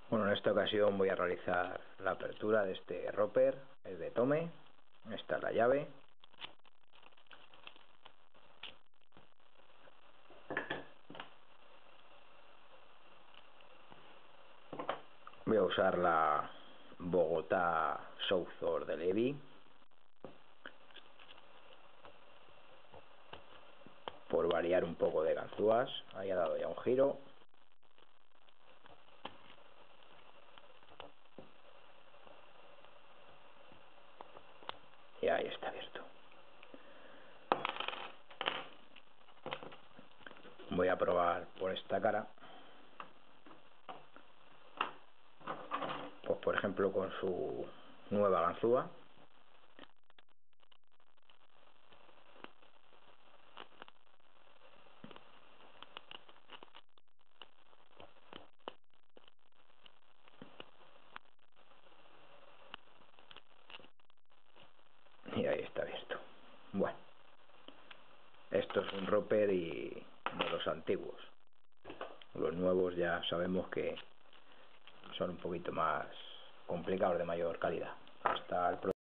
Bueno, en esta ocasión voy a realizar la apertura de este roper, es de Tome. Esta es la llave. Voy a usar la Bogotá Southord de Levi, por variar un poco de ganzúas. Ahí ha dado ya un giro. Y ahí está abierto. Voy a probar por esta cara. Pues por ejemplo con su nueva ganzúa. Y ahí está abierto. Bueno, esto es un roper y de los antiguos. Los nuevos ya sabemos que son un poquito más complicados, de mayor calidad. Hasta el próximo.